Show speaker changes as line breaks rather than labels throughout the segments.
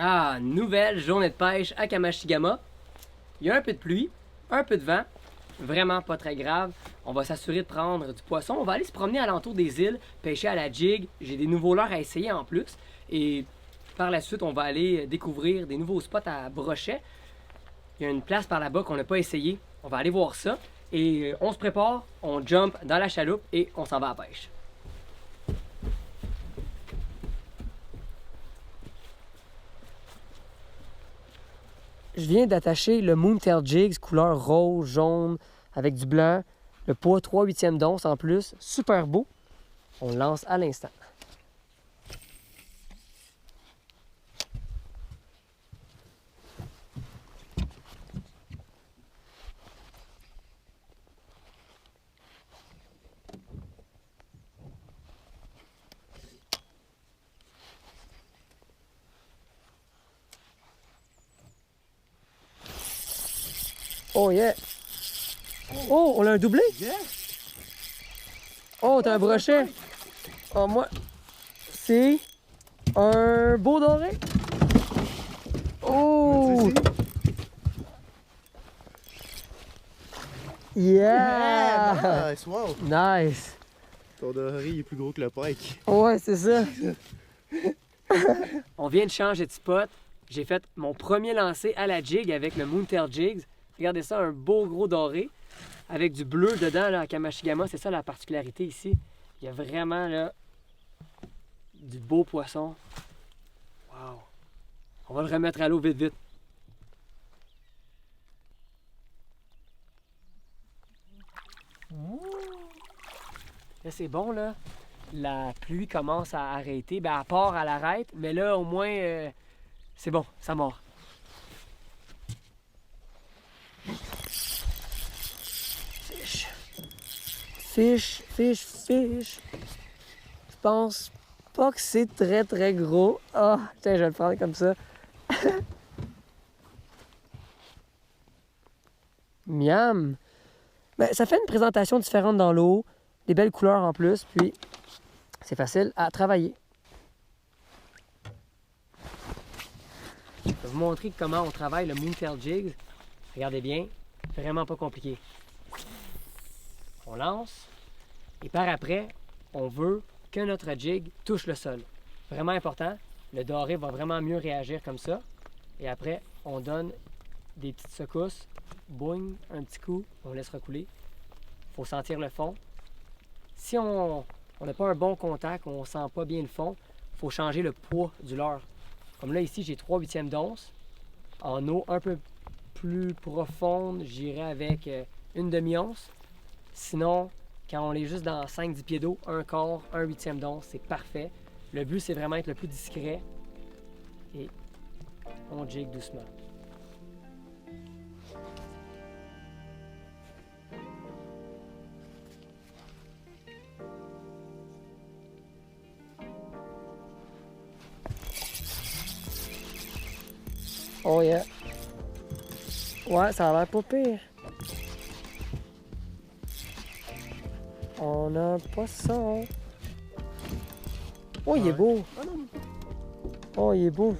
Ah, nouvelle journée de pêche à Kamashigama. Il y a un peu de pluie, un peu de vent, vraiment pas très grave. On va s'assurer de prendre du poisson. On va aller se promener alentour des îles, pêcher à la jig. J'ai des nouveaux leurres à essayer en plus. Et par la suite, on va aller découvrir des nouveaux spots à brochet. Il y a une place par là-bas qu'on n'a pas essayé. On va aller voir ça. Et on se prépare, on jump dans la chaloupe et on s'en va à la pêche. Je viens d'attacher le Moontail Jigs couleur rose, jaune, avec du blanc. Le poids 3/8 d'once en plus. Super beau. On le lance à l'instant. Oh yeah! Oh, on a un doublé? Oh, t'as un brochet? Oh, moi, c'est un beau doré. Oh! Yeah!
Nice, wow!
Nice!
Ton doré est plus gros que le pike.
Ouais, c'est ça. On vient de changer de spot. J'ai fait mon premier lancer à la jig avec le Moontail Jigs. Regardez ça, un beau gros doré avec du bleu dedans là, à Kamashigama. C'est ça la particularité ici. Il y a vraiment là du beau poisson. Wow! On va le remettre à l'eau vite vite. Là, c'est bon là. La pluie commence à arrêter. Ben, à part, elle arrête. Mais là, au moins, c'est bon, ça mord. Fish. Fish, fish, fish. Je pense pas que c'est très, très gros. Ah, tiens, je vais le prendre comme ça. Miam! Ben, ça fait une présentation différente dans l'eau. Des belles couleurs en plus, puis c'est facile à travailler. Je vais vous montrer comment on travaille le Moontail Jigs. Regardez bien, vraiment pas compliqué. On lance, et par après, on veut que notre jig touche le sol. Vraiment important, le doré va vraiment mieux réagir comme ça. Et après, on donne des petites secousses, boing, un petit coup, on laisse recouler. Il faut sentir le fond. Si on n'a pas un bon contact, on ne sent pas bien le fond, il faut changer le poids du leurre. Comme là, ici, j'ai 3/8 d'once. En eau un peu plus profonde, j'irai avec une demi-once. Sinon, quand on est juste dans 5-10 pieds d'eau, un quart, 1/8 d'once, c'est parfait. Le but, c'est vraiment être le plus discret. Et on jig doucement. Oh yeah. Ouais, ça a l'air pas pire. On a un poisson. Oh, il est beau. Oh, il est beau.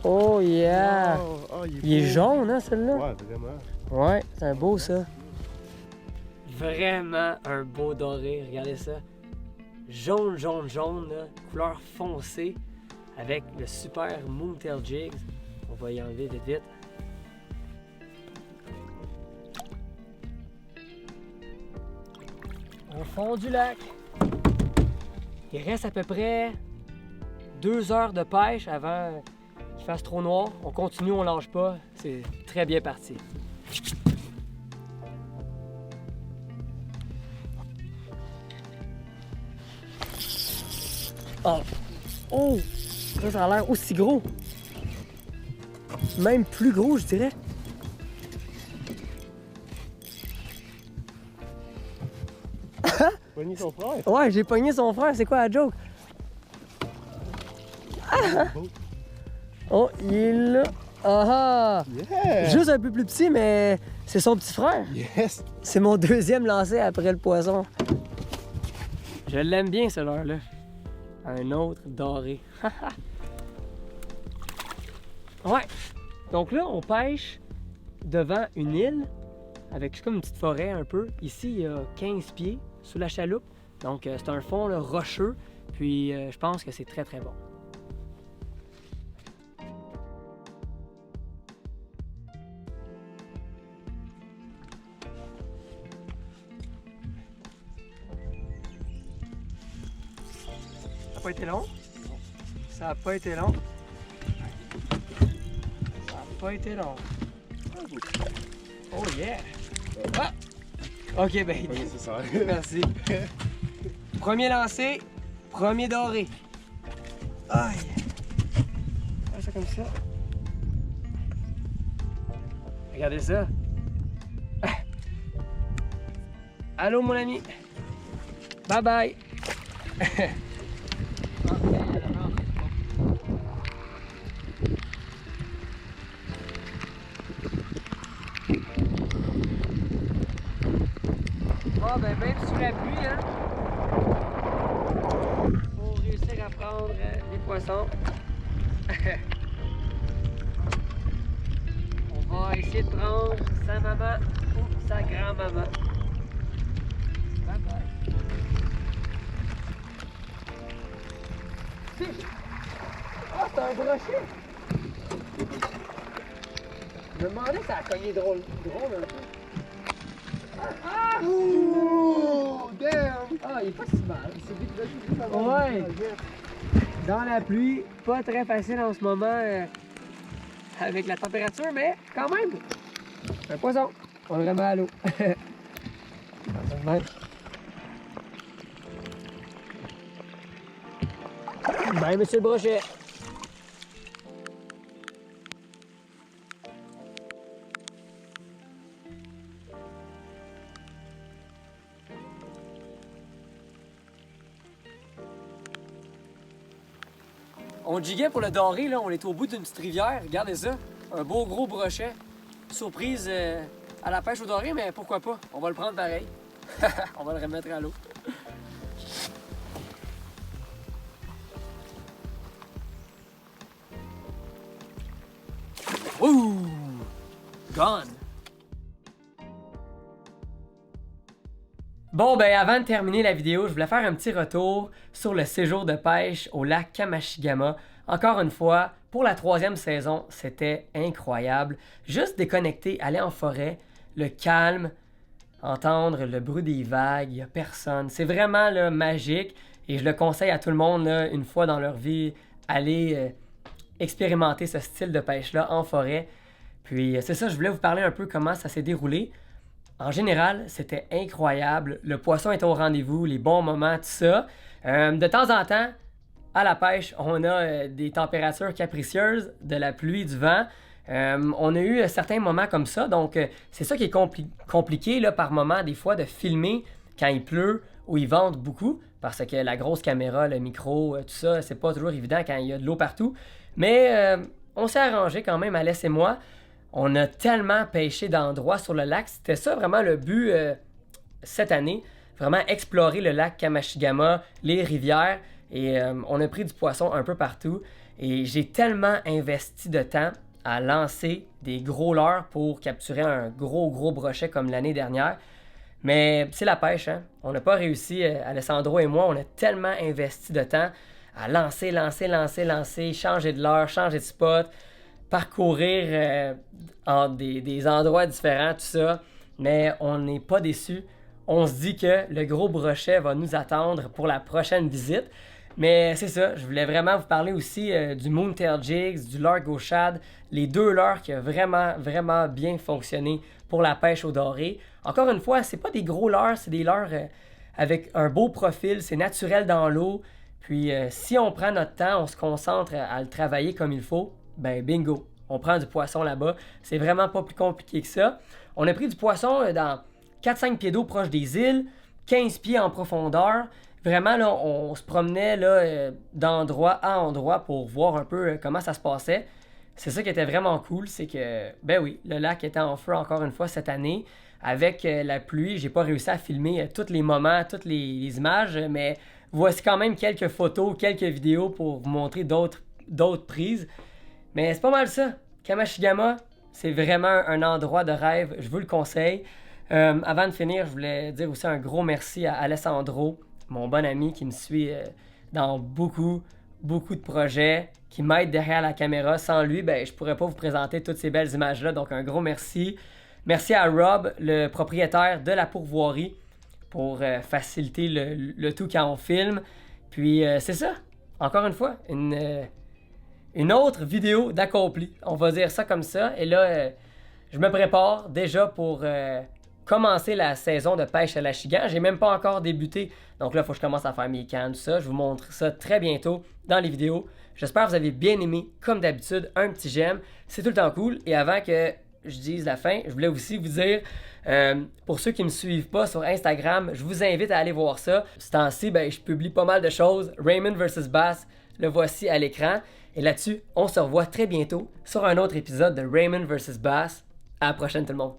Oh yeah.
Wow. Oh,
Il est jaune, hein, celui-là?
Ouais, vraiment.
Ouais, c'est un beau, ça. Vraiment un beau doré, regardez ça. Jaune, jaune, jaune, là, couleur foncée, avec le super Moontail Jigs. On va y enlever vite vite. Au fond du lac. Il reste à peu près 2 heures de pêche avant qu'il fasse trop noir. On continue, on lâche pas. C'est très bien parti. Oh! Oh! Ça a l'air aussi gros. Même plus gros, je dirais.
Pogné son frère.
Ouais, j'ai pogné son frère. C'est quoi la joke? Ah! Oh, il est là. Ah ah!
Yeah!
Juste un peu plus petit, mais c'est son petit frère.
Yes!
C'est mon deuxième lancé après le poisson. Je l'aime bien, ce leurre-là. Un autre doré. Ouais. Donc là, on pêche devant une île avec comme une petite forêt un peu. Ici, il y a 15 pieds sous la chaloupe. Donc, c'est un fond là, rocheux. Puis, je pense que c'est très, très bon. Ça n'a pas été long? Ça n'a pas été long. Ça n'a pas été long. Oh yeah! Ah! Ok, ben.
Oui, c'est ça.
Merci. Premier lancé, premier doré. Aïe! Fais ça comme ça. Regardez ça. Ah. Allô, mon ami. Bye bye. Bon, ben, même sous la pluie, hein, pour réussir à prendre les poissons. On va essayer de prendre sa maman ou sa grand-maman. Bye bye. Ah, c'est un brochet! Je me demandais si ça a cogné drôle un peu. Ah!
Oh, damn!
Ah, il est pas si mal.
C'est vite,
Ouais. Dans la pluie, pas très facile en ce moment avec la température, mais quand même, un poisson. On le remet à l'eau. Ben, monsieur le brochet. On jiguait pour le doré, là. On est au bout d'une petite rivière. Regardez ça. Un beau gros brochet. Surprise à la pêche au doré, mais pourquoi pas? On va le prendre pareil. On va le remettre à l'eau. Ouh! Gone! Bon, ben avant de terminer la vidéo, je voulais faire un petit retour sur le séjour de pêche au lac Kamashigama. Encore une fois, pour la 3e saison, c'était incroyable. Juste déconnecter, aller en forêt, le calme, entendre le bruit des vagues, il n'y a personne. C'est vraiment là, magique et je le conseille à tout le monde, là, une fois dans leur vie, aller expérimenter ce style de pêche-là en forêt. Puis c'est ça, je voulais vous parler un peu comment ça s'est déroulé. En général, c'était incroyable. Le poisson était au rendez-vous, les bons moments, tout ça. De temps en temps, à la pêche, on a des températures capricieuses, de la pluie, du vent. On a eu certains moments comme ça, donc c'est ça qui est compliqué là, par moment, des fois, de filmer quand il pleut ou il vente beaucoup, parce que la grosse caméra, le micro, tout ça, c'est pas toujours évident quand il y a de l'eau partout. Mais on s'est arrangé quand même, Alès et moi. On a tellement pêché d'endroits sur le lac. C'était ça vraiment le but cette année. Vraiment explorer le lac Kamashigama, les rivières. Et on a pris du poisson un peu partout. Et j'ai tellement investi de temps à lancer des gros leurres pour capturer un gros brochet comme l'année dernière. Mais c'est la pêche, hein? On n'a pas réussi, Alessandro et moi, on a tellement investi de temps à lancer, changer de leurre, changer de spot, parcourir en des endroits différents, tout ça. Mais on n'est pas déçus. On se dit que le gros brochet va nous attendre pour la prochaine visite. Mais c'est ça, je voulais vraiment vous parler aussi du Moontail Jigs, du leurre gauchade, les deux leurres qui ont vraiment bien fonctionné pour la pêche au doré. Encore une fois, c'est pas des gros leurres, c'est des leurres avec un beau profil, c'est naturel dans l'eau. Puis si on prend notre temps, on se concentre à le travailler comme il faut, ben bingo, on prend du poisson là-bas. C'est vraiment pas plus compliqué que ça. On a pris du poisson dans 4-5 pieds d'eau proche des îles, 15 pieds en profondeur. Vraiment, là, on se promenait là, d'endroit à endroit pour voir un peu comment ça se passait. C'est ça qui était vraiment cool, c'est que, ben oui, le lac était en feu encore une fois cette année. Avec la pluie, j'ai pas réussi à filmer tous les moments, toutes les images, mais voici quand même quelques photos, quelques vidéos pour vous montrer d'autres prises. Mais c'est pas mal ça. Kamashigama, c'est vraiment un endroit de rêve. Je vous le conseille. Avant de finir, je voulais dire aussi un gros merci à Alessandro, mon bon ami qui me suit dans beaucoup de projets, qui m'aide derrière la caméra. Sans lui, ben, je pourrais pas vous présenter toutes ces belles images-là. Donc un gros merci. Merci à Rob, le propriétaire de la pourvoirie, pour faciliter le tout quand on filme. Puis c'est ça. Encore une fois, une autre vidéo d'accompli. On va dire ça comme ça. Et là, je me prépare déjà pour commencer la saison de pêche à l'achigan. J'ai même pas encore débuté. Donc là, il faut que je commence à faire mes cannes, tout ça. Je vous montre ça très bientôt dans les vidéos. J'espère que vous avez bien aimé. Comme d'habitude, un petit j'aime. C'est tout le temps cool. Et avant que je dise la fin, je voulais aussi vous dire, pour ceux qui ne me suivent pas sur Instagram, je vous invite à aller voir ça. Ce temps-ci, ben, je publie pas mal de choses. Raymond vs Bass, le voici à l'écran. Et là-dessus, on se revoit très bientôt sur un autre épisode de Raymond vs Bass. À la prochaine tout le monde.